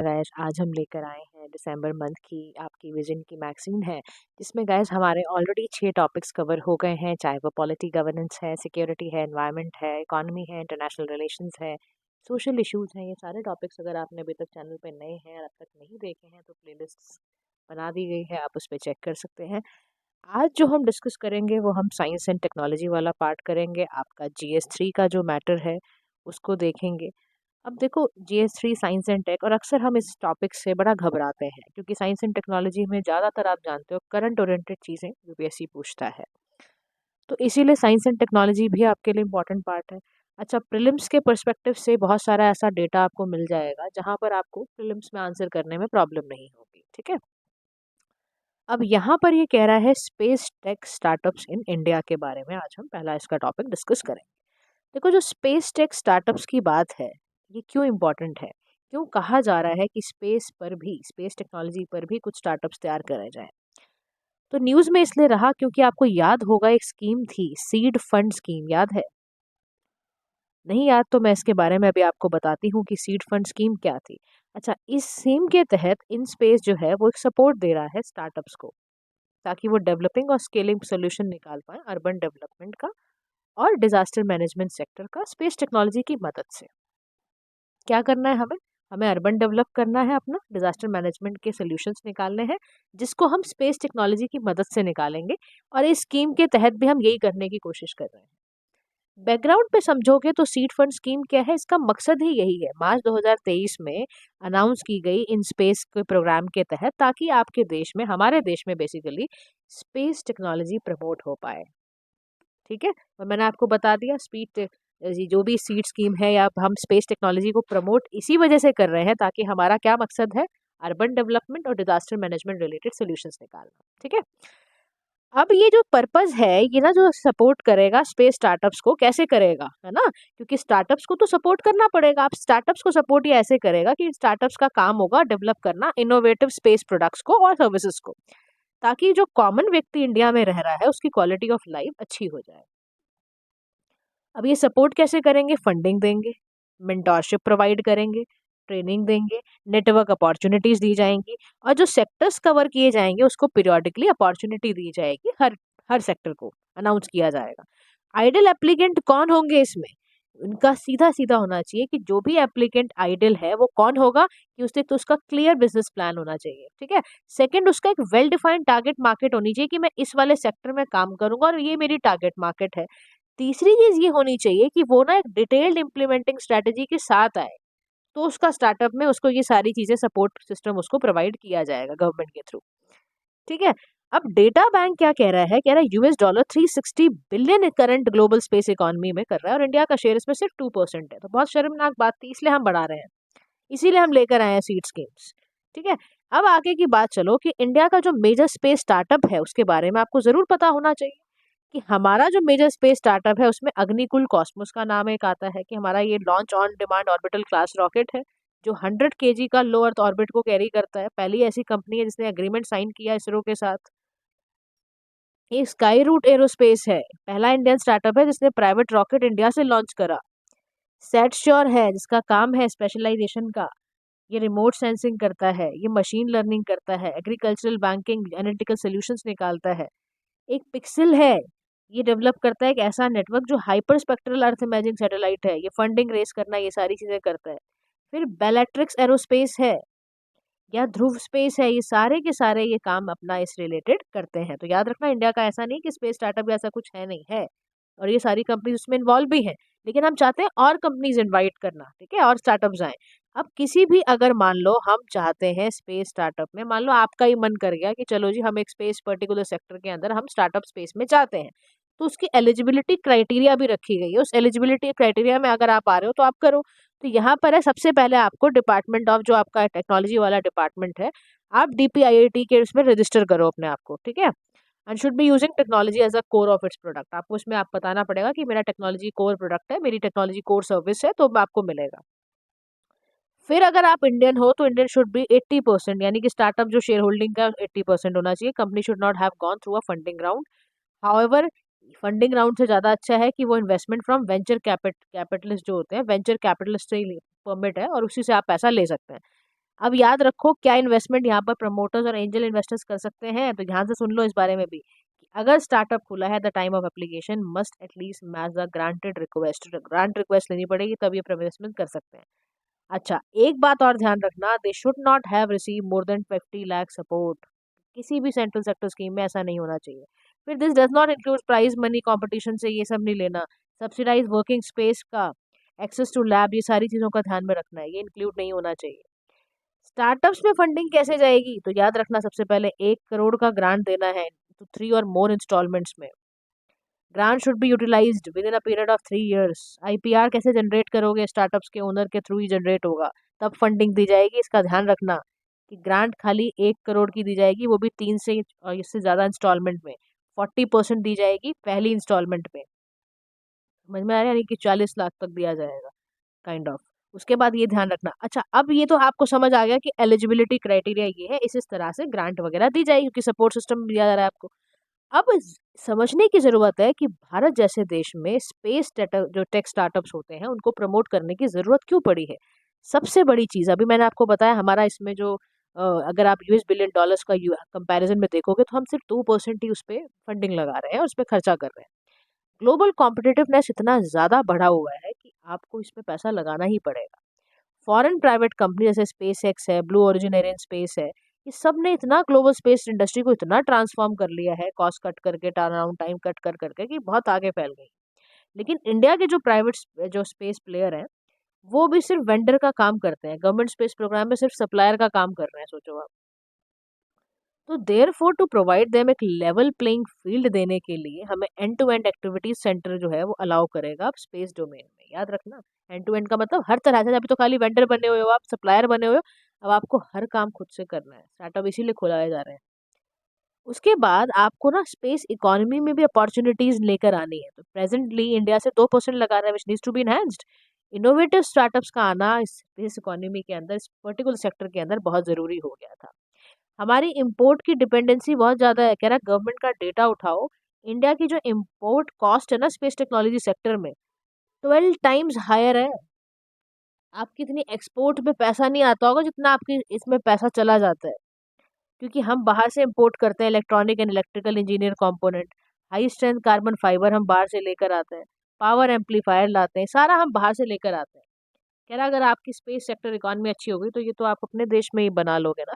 Guys आज हम लेकर आए हैं दिसंबर मंथ की आपकी विजन की मैगजीन है जिसमें गाइस हमारे ऑलरेडी 6 टॉपिक्स कवर हो गए हैं, चाहे वो पॉलिटी गवर्नेंस है, सिक्योरिटी है, एनवायरनमेंट है, इकोनॉमी है, इंटरनेशनल रिलेशंस है, सोशल इश्यूज हैं। ये सारे टॉपिक्स अगर आपने अभी तक चैनल पे नए हैं और अब तक नहीं देखे हैं तो प्लेलिस्ट बना दी गई है, आप उस पर चेक कर सकते हैं। आज जो हम डिस्कस करेंगे वो हम साइंस एंड टेक्नोलॉजी वाला पार्ट करेंगे। आपका GS3 का जो मैटर है उसको देखेंगे। अब देखो, GS3 साइंस एंड टेक, और अक्सर हम इस टॉपिक से बड़ा घबराते हैं क्योंकि साइंस एंड टेक्नोलॉजी में ज़्यादातर आप जानते हो करंट ओरिएंटेड चीज़ें UPSC पूछता है, तो इसीलिए साइंस एंड टेक्नोलॉजी भी आपके लिए इम्पोर्टेंट पार्ट है। अच्छा, प्रीलिम्स के पर्सपेक्टिव से बहुत सारा ऐसा डेटा आपको मिल जाएगा जहाँ पर आपको प्रीलिम्स में आंसर करने में प्रॉब्लम नहीं होगी, ठीक है। अब यहाँ पर ये कह रहा है space tech startups in India के बारे में आज हम पहला इसका टॉपिक डिस्कस करेंगे। देखो, जो स्पेस टेक स्टार्टअप्स की बात है ये क्यों इम्पोर्टेंट है, क्यों कहा जा रहा है कि स्पेस पर भी, स्पेस टेक्नोलॉजी पर भी कुछ स्टार्टअप्स तैयार करे जाएं। तो न्यूज़ में इसलिए रहा क्योंकि आपको याद होगा एक स्कीम थी, सीड फंड स्कीम, याद है? नहीं याद तो मैं इसके बारे में अभी आपको बताती हूँ कि सीड फंड स्कीम क्या थी। अच्छा, इस स्कीम के तहत इन स्पेस जो है वो एक सपोर्ट दे रहा है स्टार्टअप्स को, ताकि वो डेवलपिंग और स्केलिंग सोल्यूशन निकाल पाए अर्बन डेवलपमेंट का और डिजास्टर मैनेजमेंट सेक्टर का स्पेस टेक्नोलॉजी की मदद से। क्या करना है हमें? हमें अर्बन डेवलप करना है, अपना डिजास्टर मैनेजमेंट के सॉल्यूशंस निकालने हैं जिसको हम स्पेस टेक्नोलॉजी की मदद से निकालेंगे, और इस स्कीम के तहत भी हम यही करने की कोशिश कर रहे हैं। बैकग्राउंड पे समझोगे तो सीड फंड स्कीम क्या है, इसका मकसद ही यही है, मार्च 2023 में अनाउंस की गई इन स्पेस के प्रोग्राम के तहत, ताकि आपके देश में, हमारे देश में बेसिकली स्पेस टेक्नोलॉजी प्रमोट हो पाए, ठीक है। और मैंने आपको बता दिया स्पीड, जो भी सीड स्कीम है या हम स्पेस टेक्नोलॉजी को प्रमोट इसी वजह से कर रहे हैं ताकि हमारा क्या मकसद है, अर्बन डेवलपमेंट और डिजास्टर मैनेजमेंट रिलेटेड सॉल्यूशंस निकालना, ठीक है। अब ये जो पर्पस है, ये ना जो सपोर्ट करेगा स्पेस स्टार्टअप्स को, कैसे करेगा, है ना, क्योंकि स्टार्टअप्स को तो सपोर्ट करना पड़ेगा। आप स्टार्टअप्स को सपोर्ट ये ऐसे करेगा कि स्टार्टअप्स का काम होगा डेवलप करना इनोवेटिव स्पेस प्रोडक्ट्स को और सर्विसेज को, ताकि जो कॉमन व्यक्ति इंडिया में रह रहा है उसकी क्वालिटी ऑफ लाइफ अच्छी हो जाए। अब ये सपोर्ट कैसे करेंगे? फंडिंग देंगे, मेंटोरशिप प्रोवाइड करेंगे, ट्रेनिंग देंगे, नेटवर्क अपॉर्चुनिटीज दी जाएंगी, और जो सेक्टर्स कवर किए जाएंगे उसको पीरियोडिकली अपॉर्चुनिटी दी जाएगी, हर हर सेक्टर को अनाउंस किया जाएगा। आइडल एप्लीकेंट कौन होंगे इसमें? उनका सीधा सीधा होना चाहिए कि जो भी एप्लीकेंट आइडल है वो कौन होगा, कि उससे तो उसका क्लियर बिजनेस प्लान होना चाहिए, ठीक है। सेकंड, उसका एक वेल डिफाइंड टारगेट मार्केट होनी चाहिए कि मैं इस वाले सेक्टर में काम करूंगा और ये मेरी टारगेट मार्केट है। तीसरी चीज ये होनी चाहिए कि वो ना एक डिटेल्ड इम्प्लीमेंटिंग स्ट्रेटेजी के साथ आए, तो उसका स्टार्टअप में उसको ये सारी चीजें, सपोर्ट सिस्टम उसको प्रोवाइड किया जाएगा गवर्नमेंट के थ्रू, ठीक है। अब डेटा बैंक क्या कह रहा है? कह रहा है $360 billion current global space economy में कर रहा है और इंडिया का शेयर इसमें सिर्फ 2% है। तो बहुत शर्मनाक बात थी, इसलिए हम बढ़ा रहे हैं, इसीलिए हम लेकर आए हैं सीड स्कीम्स, ठीक है। अब आगे की बात चलो कि इंडिया का जो मेजर स्पेस स्टार्टअप है उसके बारे में आपको जरूर पता होना चाहिए कि हमारा जो मेजर स्पेस स्टार्टअप है उसमें अग्निकुल कॉस्मोस का नाम एक आता है, कि हमारा ये launch on demand orbital class rocket है जो 100 kg का लो अर्थ ऑर्बिट को कैरी करता है। पहली ऐसी कंपनी है जिसने एग्रीमेंट साइन किया इसरो के साथ। ये स्काई रूट एरोस्पेस है, पहला इंडियन स्टार्टअप है जिसने प्राइवेट रॉकेट इंडिया से लॉन्च करा। सेट श्योर है जिसका काम है स्पेशलाइजेशन का, ये रिमोट सेंसिंग करता है, ये मशीन लर्निंग करता है, एग्रीकल्चरल बैंकिंग एनालिटिकल सॉल्यूशंस निकालता है। एक पिक्सल है, ये डेवलप करता है एक ऐसा नेटवर्क जो हाइपर स्पेक्ट्रल अर्थ इमेजिंग सैटेलाइट है, ये फंडिंग रेस करना, ये सारी चीजें करता है। फिर बेलेट्रिक्स एरोस्पेस है या ध्रुव स्पेस है, ये सारे के सारे ये काम अपना इस रिलेटेड करते हैं। तो याद रखना, इंडिया का ऐसा नहीं कि स्पेस स्टार्टअप ऐसा कुछ है, नहीं है, और ये सारी कंपनीज उसमें इन्वॉल्व भी हैं, लेकिन हम चाहते हैं और कंपनीज इनवाइट करना, ठीक है, और स्टार्टअप्स आए। अब किसी भी, अगर मान लो हम चाहते हैं स्पेस स्टार्टअप में, मान लो आपका ही मन कर गया कि चलो जी हम एक स्पेस पर्टिकुलर सेक्टर के अंदर हम स्टार्टअप स्पेस में चाहते हैं, तो उसकी एलिजिबिलिटी क्राइटेरिया भी रखी गई है। उस एलिजिबिलिटी क्राइटेरिया में अगर आप आ रहे हो तो आप करो। तो यहाँ पर है, सबसे पहले आपको डिपार्टमेंट ऑफ, जो आपका टेक्नोलॉजी वाला डिपार्टमेंट है, आप DPIIT के उसमें रजिस्टर करो अपने आप को, ठीक है। And should be using technology as a core of its product. आपको उसमें आप बताना पड़ेगा कि मेरा टेक्नोलॉजी कोर प्रोडक्ट है, मेरी टेक्नोलॉजी कोर सर्विस है, तो आपको मिलेगा। फिर अगर आप इंडियन हो तो इंडियन शुड बी 80%, यानी कि स्टार्टअप जो शेयर होल्डिंग का 80% होना चाहिए। Company should not have gone through a funding round. However, funding round से ज़्यादा अच्छा है कि वो इन्वेस्टमेंट फ्रॉम वेंचर कैपिटलिस्ट जो होते हैं, वेंचर कैपिटलिस्ट से ही परमिट है और उसी से आप पैसा ले सकते हैं। अब याद रखो क्या इन्वेस्टमेंट यहाँ पर प्रमोटर्स और एंजल इन्वेस्टर्स कर सकते हैं, तो ध्यान से सुन लो इस बारे में भी कि अगर स्टार्टअप खुला है the time of application must at least match the granted request, grant request लेनी पड़ेगी तब ये इन्वेस्टमेंट कर सकते हैं। अच्छा, एक बात और ध्यान रखना, they should not have receive more than 50 lakh support. किसी भी सेंट्रल सेक्टर स्कीम में ऐसा नहीं होना चाहिए। फिर this does not include prize money, competition से ये सब नहीं लेना, सब्सिडाइज वर्किंग स्पेस का, एक्सेस टू लैब, ये सारी चीज़ों का ध्यान में रखना है, ये इंक्लूड नहीं होना चाहिए। स्टार्टअप्स में फंडिंग कैसे जाएगी, तो याद रखना सबसे पहले 1 करोड़ का ग्रांट देना है तो 3 और मोर इंस्टॉलमेंट्स में। Grant should be utilised within a period of 3 years. IPR कैसे जनरेट करोगे, स्टार्टअप्स के ओनर के थ्रू ही जनरेट होगा, तब फंडिंग दी जाएगी। इसका ध्यान रखना कि ग्रांट खाली 1 करोड़ की दी जाएगी, वो भी 3 से और इससे ज़्यादा इंस्टॉलमेंट में। 40% दी जाएगी पहली इंस्टॉलमेंट में, समझ में आ रहा है, यानी कि 40 लाख तक दिया जाएगा काइंड ऑफ। उसके बाद ये ध्यान रखना। अच्छा, अब ये तो आपको समझ आ गया कि एलिजिबिलिटी क्राइटेरिया ये है, इस तरह से ग्रांट वगैरह दी जाएगी क्योंकि सपोर्ट सिस्टम दिया जा रहा है आपको। अब समझने की ज़रूरत है कि भारत जैसे देश में स्पेस जो टेक स्टार्टअप्स होते हैं उनको प्रमोट करने की ज़रूरत क्यों पड़ी है। सबसे बड़ी चीज़ अभी मैंने आपको बताया, हमारा इसमें जो अगर आप US बिलियन डॉलर्स का कंपैरिजन में देखोगे तो हम सिर्फ 2% ही उस पर फंडिंग लगा रहे हैं और उस पर खर्चा कर रहे हैं। ग्लोबल कॉम्पिटिटिवनेस इतना ज़्यादा बढ़ा हुआ है कि आपको इसमें पैसा लगाना ही पड़ेगा। फॉरेन प्राइवेट कंपनी जैसे स्पेस एक्स है, ब्लू ओरिजिन एरियन स्पेस है, ये सब ने इतना ग्लोबल स्पेस इंडस्ट्री को इतना ट्रांसफॉर्म कर लिया है, कॉस्ट कट करके, टर्न अराउंड टाइम कट कर करके, कि बहुत आगे फैल गई। लेकिन इंडिया के जो प्राइवेट जो स्पेस प्लेयर हैं वो भी सिर्फ वेंडर का काम करते हैं, गवर्नमेंट स्पेस प्रोग्राम में सिर्फ सप्लायर का काम कर रहे हैं, सोचो आप। तो therefore to provide them एक लेवल प्लेइंग फील्ड देने के लिए हमें end to end activities centre जो है वो अलाउ करेगा आप स्पेस डोमेन में। याद रखना, एंड टू एंड का मतलब हर तरह से। अभी तो खाली वेंडर बने हुए हो आप, सप्लायर बने हुए हो, अब आपको हर काम खुद से करना है। स्टार्टअप इसीलिए खुलाए जा रहे हैं। उसके बाद आपको ना स्पेस इकोनॉमी में भी अपॉर्चुनिटीज लेकर आनी है। तो प्रेजेंटली इंडिया से 2% लगा रहा है, which needs to be enhanced. Innovative startups का आना इस स्पेस इकोनॉमी के अंदर, इस पर्टिकुलर सेक्टर के अंदर बहुत जरूरी हो गया था। हमारी इंपोर्ट की डिपेंडेंसी बहुत ज़्यादा है। कह रहा गवर्नमेंट का डेटा उठाओ, इंडिया की जो इंपोर्ट कॉस्ट है ना स्पेस टेक्नोलॉजी सेक्टर में, 12 टाइम्स हायर है। आपकी इतनी एक्सपोर्ट में पैसा नहीं आता होगा जितना आपकी इसमें पैसा चला जाता है, क्योंकि हम बाहर से इंपोर्ट करते हैं electronic and electrical engineer component, high strength carbon fibre हम बाहर से लेकर आते हैं, पावर एम्पलीफायर लाते हैं, सारा हम बाहर से लेकर आते हैं। कह रहा अगर आपकी स्पेस सेक्टर इकॉनमी अच्छी होगी तो ये तो आप अपने देश में ही बना लोगे ना।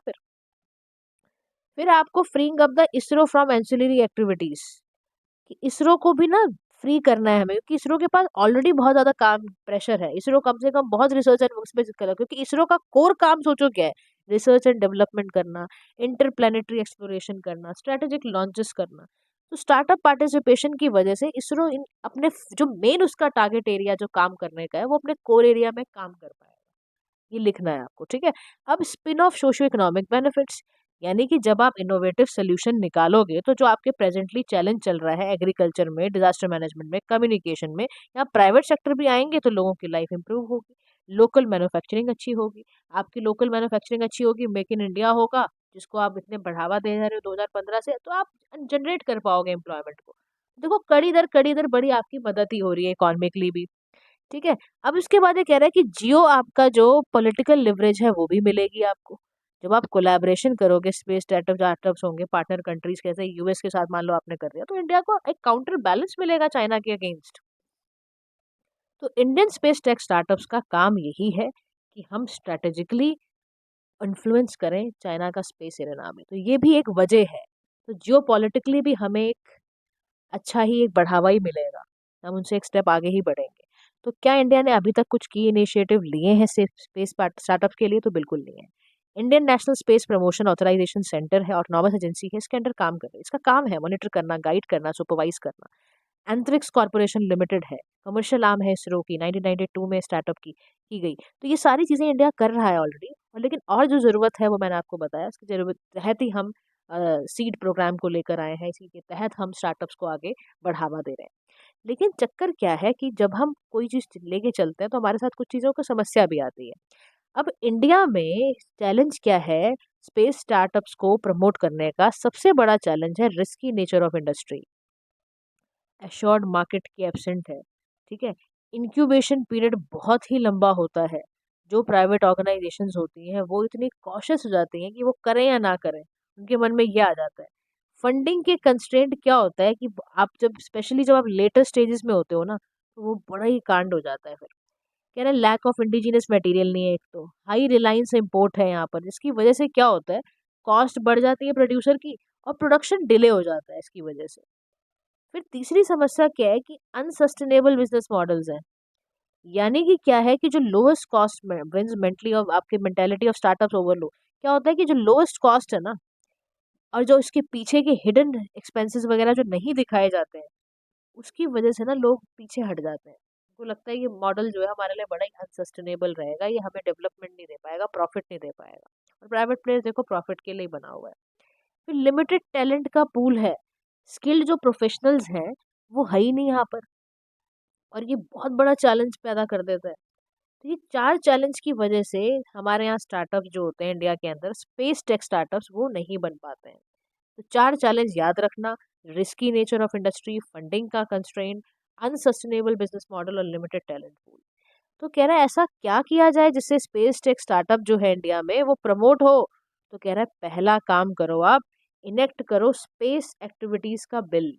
फिर आपको freeing up the ISRO from ancillary activities, कि इसरो को भी ना फ्री करना है हमें, क्योंकि इसरो के पास ऑलरेडी बहुत ज़्यादा काम प्रेशर है। इसरो कम से कम बहुत रिसर्च एंड उस पर करो, क्योंकि इसरो का कोर काम सोचो क्या है, रिसर्च एंड डेवलपमेंट करना, इंटरप्लेनेटरी एक्सप्लोरेशन करना, स्ट्रेटेजिक लॉन्चेस करना। तो स्टार्टअप पार्टिसिपेशन की वजह से इसरो इन अपने जो मेन उसका टारगेट एरिया जो काम करने का है वो अपने कोर एरिया में काम कर पाएगा। ये लिखना है आपको, ठीक है। अब spin off socio economic benefits, यानी कि जब आप इनोवेटिव सोल्यूशन निकालोगे तो जो आपके प्रेजेंटली चैलेंज चल रहा है एग्रीकल्चर में, डिजास्टर मैनेजमेंट में, कम्युनिकेशन में, या प्राइवेट सेक्टर भी आएंगे तो लोगों की लाइफ इंप्रूव होगी, लोकल मैन्युफैक्चरिंग अच्छी होगी। आपकी लोकल मैन्युफैक्चरिंग अच्छी होगी, मेक इन इंडिया होगा, जिसको आप इतने बढ़ावा दे रहे हो 2015 से, तो आप जनरेट कर पाओगे एम्प्लॉयमेंट को। देखो कड़ी दर बड़ी आपकी मदद ही हो रही है इकोनॉमिकली भी, ठीक है। अब इसके बाद ये कह रहा है कि जियो आपका जो पॉलिटिकल लिवरेज है वो भी मिलेगी आपको। जब आप कोलैबोरेशन करोगे, स्पेस स्टार्टअप्स होंगे पार्टनर कंट्रीज कैसे यूएस के साथ, मान लो आपने कर दिया, तो इंडिया को एक काउंटर बैलेंस मिलेगा चाइना के अगेंस्ट। तो इंडियन स्पेस टेक स्टार्टअप्स का काम यही है कि हम स्ट्रेटेजिकली इन्फ्लुएंस करें चाइना का स्पेस एरिना में। तो ये भी एक वजह है। तो जियो पॉलिटिकली भी हमें एक अच्छा ही एक बढ़ावा ही मिलेगा, हम उनसे एक स्टेप आगे ही बढ़ेंगे। तो क्या इंडिया ने अभी तक कुछ की इनिशिएटिव लिए हैं स्पेस स्टार्टअप के लिए, तो बिल्कुल नहीं है। Indian National Space Promotion Authorisation Centre है, ऑटोनॉमस एजेंसी है, इसके अंडर काम कर रही है। इसका काम है मॉनिटर करना, गाइड करना, सुपरवाइज करना। एंथ्रिक्स कॉर्पोरेशन लिमिटेड है, कमर्शियल आर्म है इसरो की, 1992 में स्टार्टअप की गई। तो ये सारी चीज़ें इंडिया कर रहा है ऑलरेडी, और लेकिन और जो ज़रूरत है वो मैंने आपको बताया, इसकी ज़रूरत तहत ही हम सीड प्रोग्राम को लेकर आए हैं, इसी के तहत हम स्टार्टअप्स को आगे बढ़ावा दे रहे हैं। लेकिन चक्कर क्या है कि जब हम कोई चीज़ लेके चलते हैं तो हमारे साथ कुछ चीज़ों की समस्या भी आती है। अब इंडिया में चैलेंज क्या है, स्पेस स्टार्टअप्स को प्रमोट करने का सबसे बड़ा चैलेंज है risky nature of industry, assured market की एब्सेंट है, ठीक है। इंक्यूबेशन पीरियड बहुत ही लंबा होता है, जो प्राइवेट ऑर्गेनाइजेशंस होती हैं वो इतनी कॉशियस हो जाती हैं कि वो करें या ना करें, उनके मन में ये आ जाता है। फंडिंग के कंस्ट्रेंट क्या होता है कि आप जब स्पेशली जब आप लेटर स्टेजेस में होते हो ना, तो वो बड़ा ही कांड हो जाता है फिर। कह रहे हैं लैक ऑफ इंडिजिनस मटेरियल नहीं है, एक तो हाई रिलायंस इम्पोर्ट है यहाँ पर, जिसकी वजह से क्या होता है, कॉस्ट बढ़ जाती है प्रोड्यूसर की और प्रोडक्शन डिले हो जाता है इसकी वजह से। फिर तीसरी समस्या क्या है कि अनसस्टेनेबल बिजनेस मॉडल्स हैं। यानी कि क्या है कि जो लोएस्ट कॉस्ट में मेंटली और आपकी मेंटेलिटी ऑफ स्टार्टअप्स ओवरलोड, क्या होता है कि जो लोएस्ट कॉस्ट है ना, और जो इसके पीछे के हिडन एक्सपेंसेस वगैरह जो नहीं दिखाए जाते हैं, उसकी वजह से ना लोग पीछे हट जाते हैं। उनको लगता है ये मॉडल जो है हमारे लिए बड़ा ही अनसस्टेनेबल रहेगा, ये हमें डेवलपमेंट नहीं दे पाएगा, प्रॉफिट नहीं दे पाएगा। और प्राइवेट प्लेयर्स देखो प्रॉफिट के लिए ही बना हुआ है। फिर लिमिटेड टैलेंट का पूल है, स्किल्ड जो प्रोफेशनल्स हैं वो है ही नहीं यहाँ पर, और ये बहुत बड़ा चैलेंज पैदा कर देता है। तो ये 4 चैलेंज की वजह से हमारे यहाँ स्टार्टअप्स जो होते हैं इंडिया के अंदर, स्पेस टेक स्टार्टअप्स वो नहीं बन पाते हैं। तो 4 चैलेंज याद रखना, risky nature of industry, funding का कंस्ट्रेंट, अनसस्टेनेबल बिजनेस मॉडल और लिमिटेड टैलेंट पूल। तो कह रहा है ऐसा क्या किया जाए जिससे स्पेस टेक स्टार्टअप जो है इंडिया में वो प्रमोट हो। तो कह रहा है पहला काम करो आप, इनेक्ट करो स्पेस एक्टिविटीज का बिल,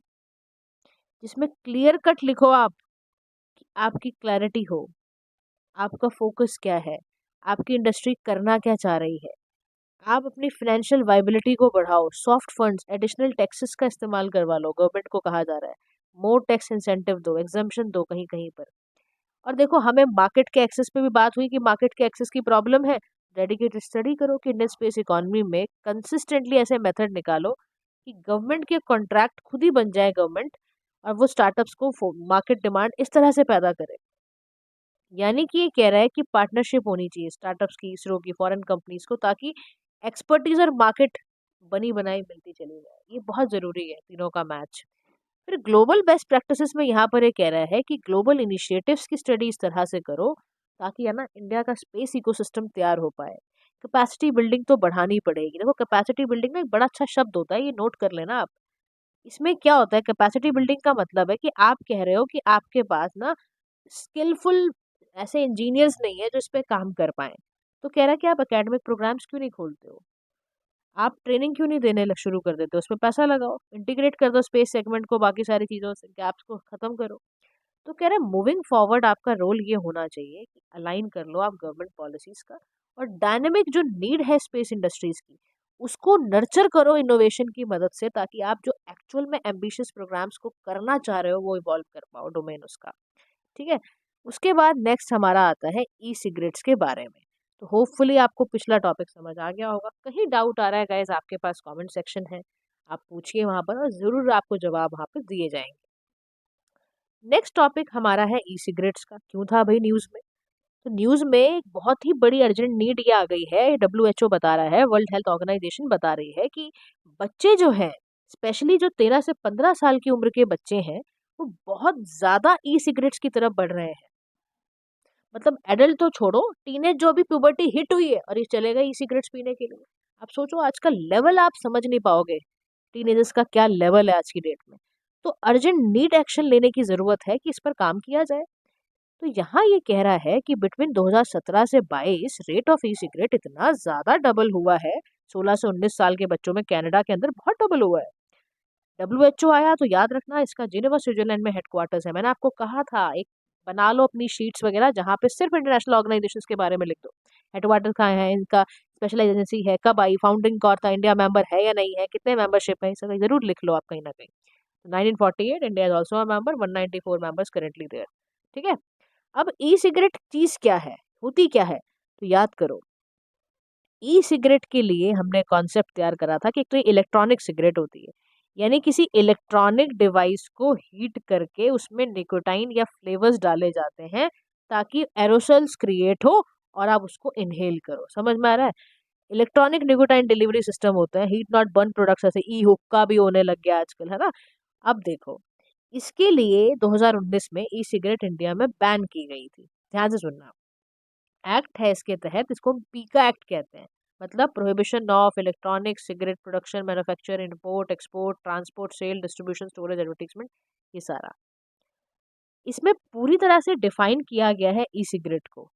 जिसमें क्लियर कट लिखो आप कि आपकी क्लैरिटी हो, आपका फोकस क्या है, आपकी इंडस्ट्री करना क्या चाह रही है। आप अपनी फाइनेंशियल वाइबिलिटी को बढ़ाओ, सॉफ्ट फंड्स, एडिशनल टैक्सेस का इस्तेमाल करवा लो, गवर्नमेंट को कहा जा रहा है। मोर टैक्स इंसेंटिव दो, एग्जाम्पशन दो कहीं कहीं पर। और देखो हमें मार्केट के एक्सेस पे भी बात हुई कि मार्केट के एक्सेस की प्रॉब्लम है। डेडिकेटेड स्टडी करो कि इंडियन स्पेस इकोनॉमी में कंसिस्टेंटली ऐसे मेथड निकालो कि गवर्नमेंट के कॉन्ट्रैक्ट खुद ही बन जाए गवर्नमेंट, और वो स्टार्टअप्स को मार्केट डिमांड इस तरह से पैदा करे। यानी कि ये कह रहा है कि पार्टनरशिप होनी चाहिए स्टार्टअप्स की, इसरो की, फॉरेन कंपनीज को, ताकि एक्सपर्टीज और मार्केट बनी बनाई मिलती चली जाए। ये बहुत जरूरी है तीनों का मैच। फिर ग्लोबल बेस्ट प्रैक्टिसेस में यहाँ पर ये कह रहा है कि ग्लोबल इनिशिएटिव्स की स्टडी इस तरह से करो ताकि है ना इंडिया का स्पेस इकोसिस्टम तैयार हो पाए। कैपेसिटी बिल्डिंग तो बढ़ानी पड़ेगी। देखो कैपेसिटी बिल्डिंग ना एक बड़ा अच्छा शब्द होता है, ये नोट कर लेना आप। इसमें क्या होता है, कैपेसिटी बिल्डिंग का मतलब है कि आप कह रहे हो कि आपके पास ना स्किलफुल ऐसे इंजीनियर्स नहीं है जो इस पे काम कर पाए। तो कह रहा है कि आप एकेडमिक प्रोग्राम्स क्यों नहीं खोलते हो, आप ट्रेनिंग क्यों नहीं देने शुरू कर देते हो, उस पर पैसा लगाओ, इंटीग्रेट कर दो स्पेस सेगमेंट को बाकी सारी चीज़ों से, गैप्स को खत्म करो। तो कह रहे हैं मूविंग फॉरवर्ड आपका रोल ये होना चाहिए कि अलाइन कर लो आप गवर्नमेंट पॉलिसीज का, और डायनेमिक जो नीड है स्पेस इंडस्ट्रीज की उसको नर्चर करो इनोवेशन की मदद से, ताकि आप जो एक्चुअल में एम्बिशियस प्रोग्राम्स को करना चाह रहे हो वो इवॉल्व कर पाओ डोमेन उसका। ठीक है। उसके बाद नेक्स्ट हमारा आता है ई सिगरेट्स के बारे में। तो होपफुली आपको पिछला टॉपिक समझ आ गया होगा। कहीं डाउट आ रहा है गाइज, आपके पास कमेंट सेक्शन है, आप पूछिए वहां पर और जरूर आपको जवाब वहां पर दिए जाएंगे। नेक्स्ट टॉपिक हमारा है ई सिगरेट्स का। क्यों था भाई न्यूज में? तो न्यूज में एक बहुत ही बड़ी अर्जेंट नीड ये आ गई है, डब्ल्यूएचओ बता रहा है, वर्ल्ड हेल्थ ऑर्गेनाइजेशन बता रही है कि बच्चे जो हैं, स्पेशली जो 13 से 15 साल की उम्र के बच्चे हैं, वो बहुत ज्यादा ई सिगरेट्स की तरफ बढ़ रहे हैं। मतलब एडल्ट तो छोड़ो, टीनेज जो अभी प्यूबर्टी हिट हुई है और ये चलेगा ई सिगरेट्स पीने के लिए। आप सोचो आज का लेवल आप समझ नहीं पाओगे, टीनेजर्स का क्या लेवल है आज की डेट में। तो अर्जेंट नीड एक्शन लेने की जरूरत है कि इस पर काम किया जाए। तो यहाँ ये कह रहा है कि बिटवीन 2017 से 22 रेट ऑफ ई सिगरेट इतना ज्यादा डबल हुआ है, 16 से 19 साल के बच्चों में कनाडा के अंदर बहुत डबल हुआ है। डब्ल्यूएचओ आया तो याद रखना इसका जिनेवा स्विट्जरलैंड में हेडक्वार्टर्स है। मैंने आपको कहा था एक बना लो अपनी शीट्स वगैरह जहाँ पे सिर्फ इंटरनेशनल ऑर्गेनाइजेशंस के बारे में लिख दो, हेडक्वार्टर्स कहाँ है इनका, स्पेशलाइज एजेंसी है, कब आई, फाउंडिंग कौन था, इंडिया मेंबर है या नहीं है, कितने मेंबरशिप है, सब जरूर लिख लो आप कहीं ना कहीं। 1948 India is also a member, 194 members currently there. ठीक है। अब ई सिगरेट चीज क्या है, होती क्या है, तो याद करो। ई सिगरेट के लिए हमने कॉन्सेप्ट तैयार करा था कि एक तो इलेक्ट्रॉनिक सिगरेट होती है, यानी किसी इलेक्ट्रॉनिक डिवाइस को हीट करके उसमें निकोटाइन या फ्लेवर्स डाले जाते हैं ताकि एरोसल्स क्रिएट हो और आप उसको इनहेल करो। समझ में आ रहा है? इलेक्ट्रॉनिक निकोटाइन डिलीवरी सिस्टम होता है, हीट नॉट बर्न प्रोडक्ट्स, ऐसे ई हुक्का भी होने लग गया आजकल, है ना। अब देखो, इसके लिए 2019 में ई सिगरेट इंडिया में बैन की गई थी। ध्यान से सुनना, एक्ट है इसके तहत, इसको पीका एक्ट कहते हैं। मतलब prohibition of electronic cigarette production, manufacture, import, export, transport, sale, distribution, storage, advertisement, ये सारा इसमें पूरी तरह से डिफाइन किया गया है ई सिगरेट को।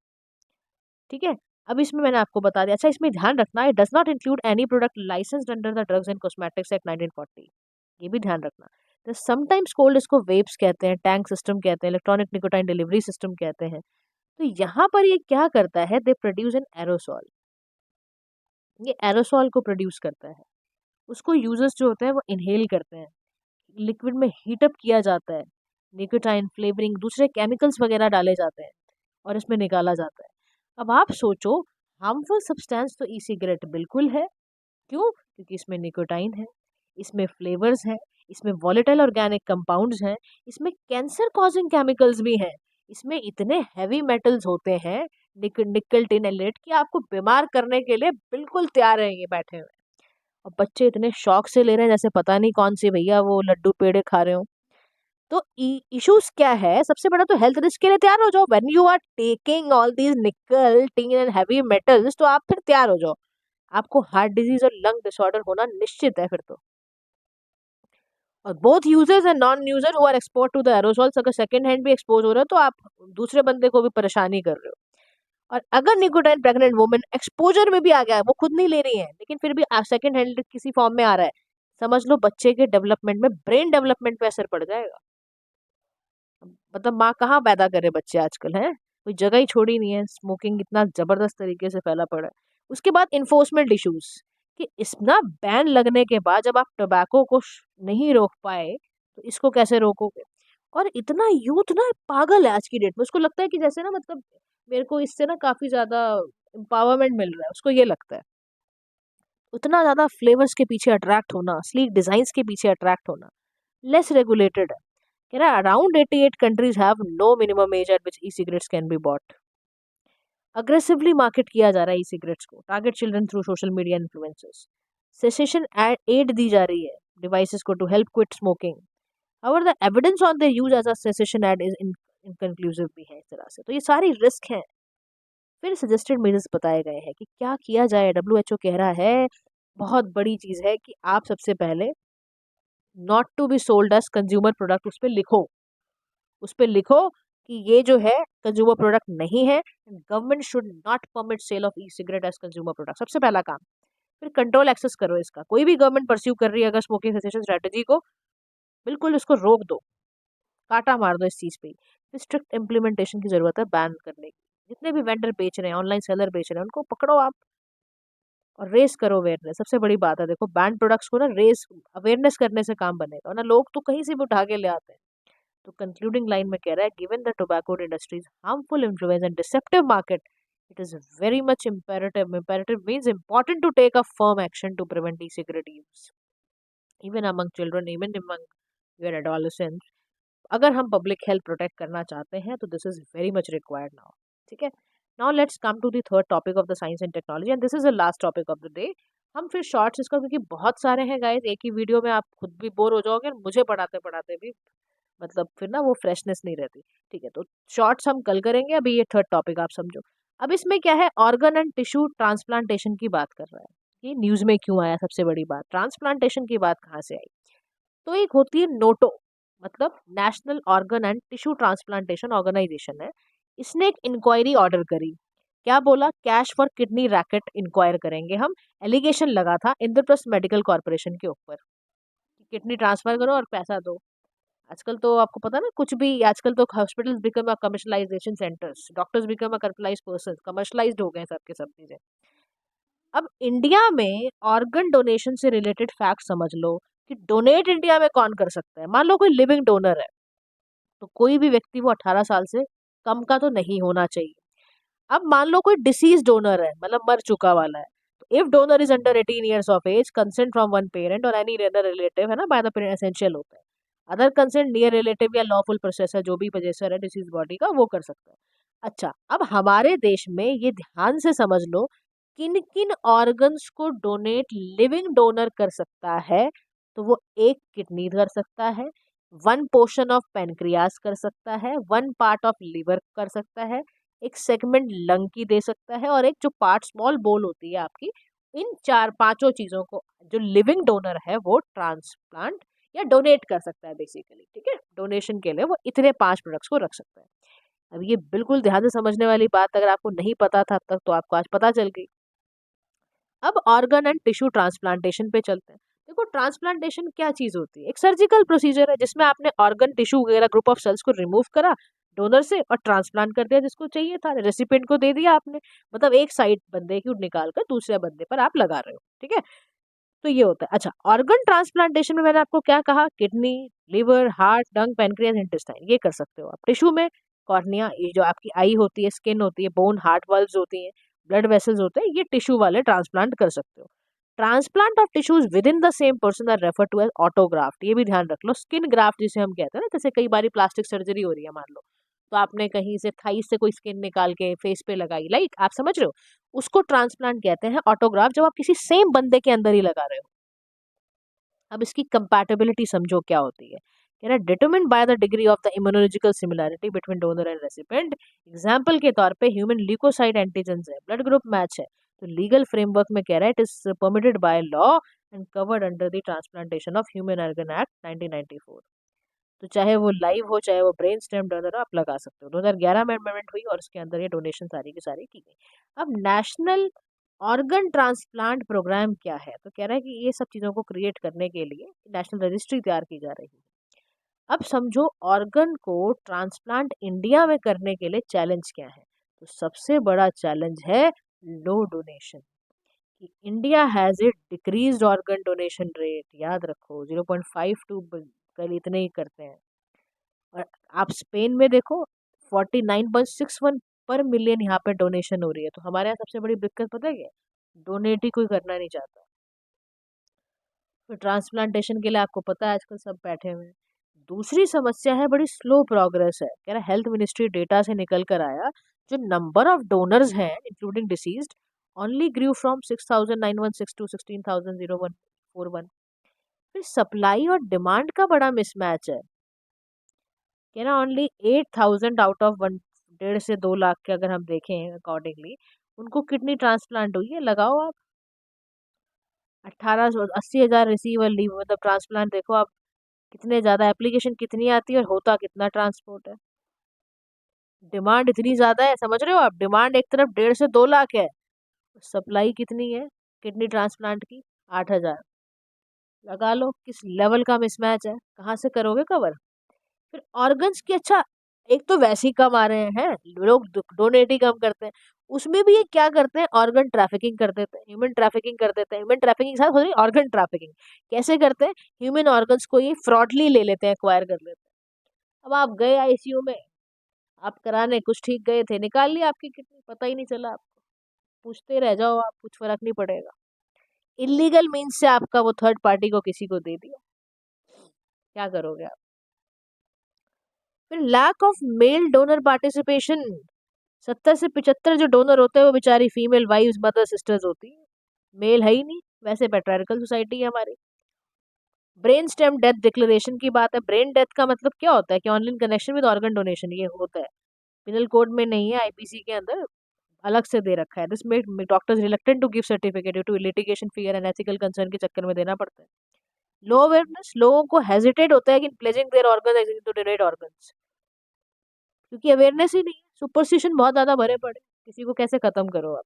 ठीक है। अब इसमें मैंने आपको बता दिया। अच्छा, इसमें ध्यान रखना, it does not include any product licensed under the drugs and cosmetics act 1940। ये भी ध्यान रखना। तो समटाइम्स कोल्ड इसको वेप्स कहते हैं, टैंक सिस्टम कहते हैं, इलेक्ट्रॉनिक निकोटाइन डिलीवरी सिस्टम कहते हैं। तो यहाँ पर ये क्या करता है, दे प्रोड्यूस एन एरोसॉल। ये एरोसॉल को प्रोड्यूस करता है, उसको यूजर्स जो होते हैं वो इनहेल करते हैं, लिक्विड में हीटअप किया जाता है, निकोटाइन फ्लेवरिंग दूसरे केमिकल्स वगैरह डाले जाते हैं और इसमें निकाला जाता है। अब आप सोचो, हार्मफुल सब्सटेंस तो ई सिगरेट बिल्कुल है। क्यों? क्योंकि इसमें निकोटाइन है, इसमें फ्लेवर्स हैं, इसमें वॉलेटाइल ऑर्गेनिक कंपाउंड्स हैं, इसमें कैंसर कॉजिंग केमिकल्स भी हैं, इसमें इतने हैवी मेटल्स होते हैं, निकल टिन लेड, कि आपको बीमार करने के लिए बिल्कुल तैयार रहेंगे बैठे हुए। और बच्चे इतने शौक से ले रहे हैं जैसे पता नहीं कौन से भैया वो लड्डू पेड़े खा रहे हो। तो इश्यूज क्या है, सबसे बड़ा तो हेल्थ रिस्क के लिए तैयार हो जाओ। When you are taking all these nickel tin and heavy metals, तो आप फिर तैयार हो जाओ, आपको हार्ट डिजीज और लंग डिसऑर्डर होना निश्चित है फिर तो। और both users and non user who are expose to the aerosols, अगर सेकंड हैंड भी एक्सपोज हो रहे हो तो आप दूसरे बंदे को भी परेशानी कर रहे हो। और अगर निकोटाइन प्रेग्नेंट वुमेन एक्सपोजर में भी आ गया है, वो खुद नहीं ले रही है लेकिन फिर भी सेकंड हैंड किसी फॉर्म में आ रहा है, समझ लो बच्चे के डेवलपमेंट में, ब्रेन डेवलपमेंट पे असर पड़ जाएगा। मतलब माँ कहाँ पैदा करे बच्चे आजकल, हैं कोई जगह ही छोड़ी नहीं है, स्मोकिंग इतना जबरदस्त तरीके से फैला पड़ा है। उसके बाद इन्फोर्समेंट इश्यूज, कि इस ना बैन लगने के बाद जब आप टोबैको को नहीं रोक पाए तो इसको कैसे रोकोगे। और इतना यूथ ना पागल है आज की डेट में, उसको लगता है कि जैसे ना, मतलब मेरे को इससे ना काफी ज्यादा एम्पावरमेंट मिल रहा है, उसको ये लगता है। उतना ज्यादा फ्लेवर्स के पीछे अट्रैक्ट होना, स्लीक डिजाइन्स के पीछे अट्रैक्ट होना, लेस रेगुलेटेड है। कह रहा है around 88 countries have no minimum age at which e-cigarettes can be bought. Aggressively market किया जा रहा है ई सिगरेट्स को, target children through social media influencers. Cessation aid दी जा रही है डिवाइसेस को to help quit smoking. However, the evidence on their use as a cessation ad is inconclusive भी है इस तरह से। तो ये सारी रिस्क हैं। फिर सजेस्टेड मेजर्स बताए गए हैं कि क्या किया जाए। डब्ल्यूएचओ कह रहा है बहुत बड़ी चीज है कि आप सबसे पहले not to be sold as consumer product उस पर लिखो, उस पर लिखो कि ये जो है कंज्यूमर प्रोडक्ट नहीं है। Government should not permit sale of e cigarette as consumer product, सबसे पहला काम। फिर कंट्रोल एक्सेस करो इसका, कोई भी गवर्नमेंट परस्यू कर रही है अगर स्मोकिंग सेसेशन स्ट्रेटेजी को, बिल्कुल उसको रोक दो, काटा मार दो इस चीज पे। फिर स्ट्रिक्ट इम्प्लीमेंटेशन की जरूरत है बैन करने की। जितने भी वेंडर बेच रहे हैं, ऑनलाइन सेलर बेच रहे हैं, उनको पकड़ो आप और रेस करो अवेयरनेस। सबसे बड़ी बात है, देखो बैंड प्रोडक्ट्स को ना रेस अवेयरनेस करने से काम बनेगा, वरना लोग तो कहीं से भी उठा के ले आते हैं। तो कंक्लूडिंग लाइन में कह रहा है, given the tobacco industries harmful influence and deceptive market, it is very much imperative means important to take a firm action to prevent e-cigarette use even among children, even among your adolescents। अगर हम public health protect करना चाहते हैं तो this is very much required now. ठीक है। Now let's come to the third topic of the science and technology, and this is the last topic of the day. हम फिर शॉर्ट्स इसका, क्योंकि बहुत सारे हैं गाइस, एक ही वीडियो में आप खुद भी बोर हो जाओगे और मुझे पढ़ाते पढ़ाते भी, मतलब फिर ना वो फ्रेशनेस नहीं रहती। ठीक है, तो शॉर्ट्स हम कल करेंगे, अभी ये थर्ड टॉपिक आप समझो। अब इसमें क्या है, ऑर्गन एंड टिश्यू ट्रांसप्लांटेशन की बात कर रहा है। ये न्यूज में क्यों आया, सबसे बड़ी बात ट्रांसप्लांटेशन की बात कहाँ से आई। तो एक होती है नोटो, मतलब national organ and tissue transplantation organisation है। इसने एक इंक्वायरी ऑर्डर करी। क्या बोला, cash for kidney racket inquire करेंगे हम। एलिगेशन लगा था इंद्रप्रस्थ मेडिकल कॉर्पोरेशन के ऊपर, किडनी ट्रांसफर करो और पैसा दो। आजकल तो आपको पता ना, कुछ भी आजकल तो hospitals become a commercialisation centres, doctors become a commercialised person, commercialised हो गए सबके सब चीजें। अब इंडिया में ऑर्गन डोनेशन से रिलेटेड फैक्ट समझ लो कि डोनेट इंडिया में कौन कर सकता है। मान लो कोई लिविंग डोनर है, तो कोई भी व्यक्ति वो 18 साल से कम का तो नहीं होना चाहिए। अब मान लो कोई डिसीज डोनर है, मतलब मर चुका वाला है, तो if donor is under 18 years of age, consent from one parent और एनी अदर रिलेटिव, है ना, बाय द पेरेंट एसेंशियल होता है। अदर कंसेंट नियर रिलेटिव या लॉफुल प्रोसेसर, जो भी पोजेसर है डिसीज बॉडी का, वो कर सकता है। अच्छा, अब हमारे देश में ये ध्यान से समझ लो, किन किन ऑर्गन्स को डोनेट लिविंग डोनर कर सकता है। तो वो एक किडनी कर सकता है, वन पोर्शन ऑफ पेनक्रियास कर सकता है, वन पार्ट ऑफ लिवर कर सकता है, एक सेगमेंट लंग की दे सकता है, और एक जो पार्ट स्मॉल बोल होती है आपकी। इन चार पांचों चीजों को जो लिविंग डोनर है वो ट्रांसप्लांट या डोनेट कर सकता है बेसिकली। ठीक है, डोनेशन के लिए वो इतने 5 प्रोडक्ट्स को रख सकता है। अब ये बिल्कुल ध्यान से समझने वाली बात, अगर आपको नहीं पता था तब तो आपको आज पता चल गई। अब ऑर्गन एंड टिश्यू ट्रांसप्लांटेशन पे चलते हैं। देखो ट्रांसप्लांटेशन क्या चीज होती है, एक सर्जिकल प्रोसीजर है जिसमें आपने ऑर्गन टिश्यू वगैरह ग्रुप ऑफ सेल्स को रिमूव करा डोनर से और ट्रांसप्लांट कर दिया जिसको चाहिए था, रेसिपिएंट को दे दिया आपने। मतलब एक साइड बंदे की निकाल कर दूसरे बंदे पर आप लगा रहे हो, ठीक है। तो ये होता है। अच्छा, ऑर्गन ट्रांसप्लांटेशन में मैंने आपको क्या कहा, kidney, liver, heart, lung, pancreas, intestine, ये कर सकते हो आप। टिश्यू में कॉर्निया, ये जो आपकी आई होती है, स्किन होती है, बोन, हार्ट वाल्व्स होती हैं, ब्लड वेसल्स होते हैं, ये टिश्यू वाले ट्रांसप्लांट कर सकते हो। Transplant of tissues within the same person are refer to as autograft. ये भी ध्यान रख लो। स्किन ग्राफ्ट जिसे हम कहते हैं ना, जैसे कई बार प्लास्टिक सर्जरी हो रही है मान लो, तो आपने कहीं से थाई से कोई स्किन निकाल के फेस पे लगाई, लाइक आप समझ रहे हो, उसको ट्रांसप्लांट कहते हैं। ऑटोग्राफ जब आप किसी सेम बंदे के अंदर ही लगा रहे हो। अब इसकी कंपैटिबिलिटी समझो क्या होती है। कह रहा है determined by the degree of the immunological similarity between donor and recipient. Example के तौर पे ह्यूमन ल्यूकोसाइट एंटीजन्स है, ब्लड ग्रुप मैच है, तो लीगल फ्रेमवर्क में कह रहा है it is permitted by law and covered under the transplantation of human organ act 1994। तो चाहे वो लाइव हो चाहे वो ब्रेन स्टेम डोनर हो, आप लगा सकते हो। 2011 में अमेंडमेंट हुई और उसके अंदर ये डोनेशन सारी की सारी की गई। अब नेशनल ऑर्गन ट्रांसप्लांट प्रोग्राम क्या है, तो कह रहा है कि ये सब चीज़ों को क्रिएट करने के लिए नेशनल रजिस्ट्री तैयार की जा रही है। अब समझो ऑर्गन को ट्रांसप्लांट इंडिया में करने के लिए चैलेंज क्या है। तो सबसे बड़ा चैलेंज है लो डोनेशन। कि India has a decreased organ donation rate, याद रखो 0.52 कल इतने ही करते हैं। और आप स्पेन में देखो 49.61 पर मिलियन यहाँ पे डोनेशन हो रही है। तो हमारे यहाँ सबसे बड़ी दिक्कत पता है क्या, डोनेट ही कोई करना नहीं चाहता। तो ट्रांसप्लांटेशन के लिए आपको पता है आजकल सब बैठे हुए हैं। दूसरी समस्या है बड़ी स्लो प्रोग्रेस है। कह रहा हेल्थ मिनिस्ट्री डेटा से निकल कर आया, जो नंबर ऑफ डोनर्स हैं including deceased only grew from 6,916 to 16,0141। फिर सप्लाई और डिमांड का बड़ा मिसमैच है। कह रहा ओनली 8,000 आउट ऑफ 1.5 से 2 लाख के अगर हम देखें अकॉर्डिंगली उनको किडनी ट्रांसप्लांट हुई है। लगाओ आप 18,80,000 रिसीवर लीव, मतलब ट्रांसप्लांट देखो आप कितने ज़्यादा, एप्लीकेशन कितनी आती है और होता कितना ट्रांसपोर्ट है। डिमांड इतनी ज़्यादा है, समझ रहे हो आप, डिमांड एक तरफ 1.5 से 2 लाख है, सप्लाई कितनी है किडनी ट्रांसप्लांट की, 8,000। लगा लो किस लेवल का मिसमैच है, कहाँ से करोगे कवर। फिर ऑर्गन्स की, अच्छा एक तो वैसे ही कम आ रहे हैं लोग, डोनेट ही कम करते हैं, उसमें भी ये क्या करते हैं, ऑर्गन ट्रैफिकिंग कर देते हैं, ह्यूमन ट्रैफिकिंग कर देते हैं। ह्यूमन ट्रैफिकिंग के साथ हो रही ऑर्गन ट्रैफिकिंग। कैसे करते हैं, ह्यूमन ऑर्गन्स को ये फ्रॉडली ले लेते हैं, एक्वायर कर लेते हैं। अब आप गए आईसीयू में, आप कराने कुछ ठीक गए थे, निकाल लिया आपकी किडनी, पता ही नहीं चला आपको, पूछते रह जाओ आप, कुछ फर्क नहीं पड़ेगा। इलीगल मीन्स से आपका वो थर्ड पार्टी को किसी को दे दिया, क्या करोगे आप। फिर lack of male donor participation. 70 से 75 जो डोनर होते हैं वो बेचारी फीमेल वाइफ्स, मदर, सिस्टर्स होती है, मेल है ही नहीं। वैसे पेट्रियार्कल सोसाइटी है हमारी। ब्रेन स्टेम डेथ डिक्लेरेशन की बात है। ब्रेन डेथ का मतलब क्या होता है कि online connection with organ donation, ये होता है। पिनल कोड में नहीं है, आईपीसी के अंदर अलग से दे रखा है। This make doctors reluctant to give certificate due to litigation fear and ethical concern के चक्कर में देना पड़ता है। लो अवेयरनेस, लोगों को हेजिटेट होता है कि pledging their organ to donate organs, क्योंकि अवेयरनेस ही नहीं है, सुपरस्टिशन बहुत ज्यादा भरे पड़े, किसी को कैसे खत्म करो आप।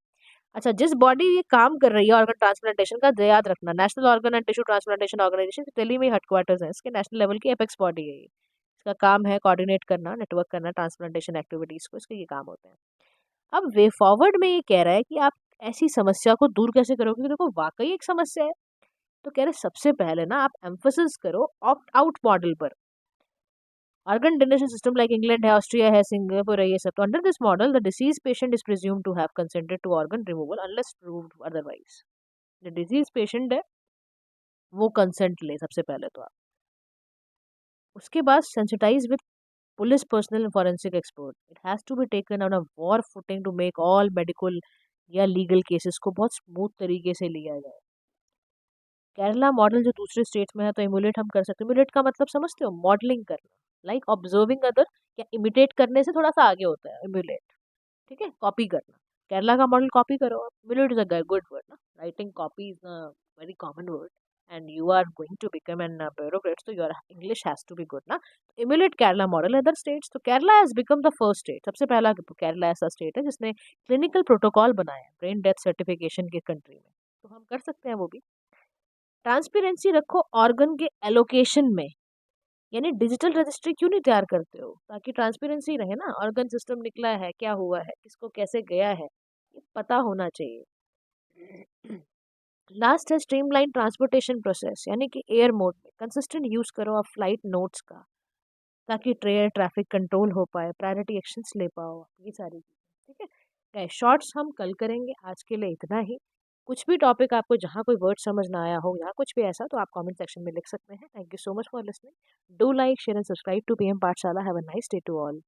अच्छा, जिस बॉडी ये काम कर रही है ऑर्गन ट्रांसप्लांटेशन का, याद रखना national organ and tissue transplantation organisation Delhi में हेडक्वार्टर्स है, इसके नेशनल लेवल की एपेक्स बॉडी है ये। इसका काम है कोऑर्डिनेट करना, नेटवर्क करना ट्रांसप्लांटेशन एक्टिविटीज को, इसके ये काम होते हैं। अब वे फॉरवर्ड में ये कह रहा है कि आप ऐसी समस्या को दूर कैसे करोगे, क्योंकि देखो वाकई एक समस्या है। तो कह रहे सबसे पहले ना आप एम्फोसिस करो ऑप्ट आउट मॉडल पर। Organ donation system like England है, ऑस्ट्रिया है, सिंगापुर है, ये सब। तो under this model the deceased patient is presume to have consented to organ removal unless proved otherwise. जो डिजीज पेशेंट है वो कंसेंट ले सबसे पहले तो आप। उसके बाद sensitise with police personnel forensic expert. It has to be taken on a war footing to make all medical या लीगल केसेस को बहुत स्मूथ तरीके से लिया जाए। केरला मॉडल जो दूसरे स्टेट्स में है, तो इमुलेट हम कर सकते हैं। इमुलेट का मतलब समझते हो, मॉडलिंग करना, लाइक ऑब्जर्विंग अदर, या इमिटेट करने से थोड़ा सा आगे होता है इमुलेट, ठीक है, कॉपी करना। केरला का मॉडल कॉपी करो आप। Emulate is a good word ना, writing copy is a very common word. and you are going to become an bureaucrat, so your English has to be good ना. Emulate Kerala model other states. तो Kerala has become the first state. सबसे पहला केरला ऐसा state है जिसने clinical protocol बनाया है brain death certification के कंट्री में, तो हम कर सकते हैं वो भी. ट्रांसपेरेंसी रखो ऑर्गन के एलोकेशन में, यानी डिजिटल रजिस्ट्री क्यों नहीं तैयार करते हो, ताकि ट्रांसपेरेंसी रहे ना, ऑर्गन सिस्टम निकला है, क्या हुआ है, किसको कैसे गया है, ये पता होना चाहिए. लास्ट है स्ट्रीमलाइन ट्रांसपोर्टेशन प्रोसेस, यानी कि एयर मोड में कंसिस्टेंट यूज़ करो आप फ्लाइट नोट्स का, ताकि ट्रैफिक कंट्रोल हो पाए, प्रायोरिटी एक्शंस ले पाओ, ये सारी चीज़ें. ठीक है गाइस, शॉर्ट्स हम कल करेंगे, आज के लिए इतना ही. कुछ भी टॉपिक आपको जहाँ कोई वर्ड समझ ना आया हो या कुछ भी ऐसा, तो आप कमेंट सेक्शन में लिख सकते हैं. Thank you so much for listening. Do like share and subscribe to PM Pathshala. Have a nice day to all.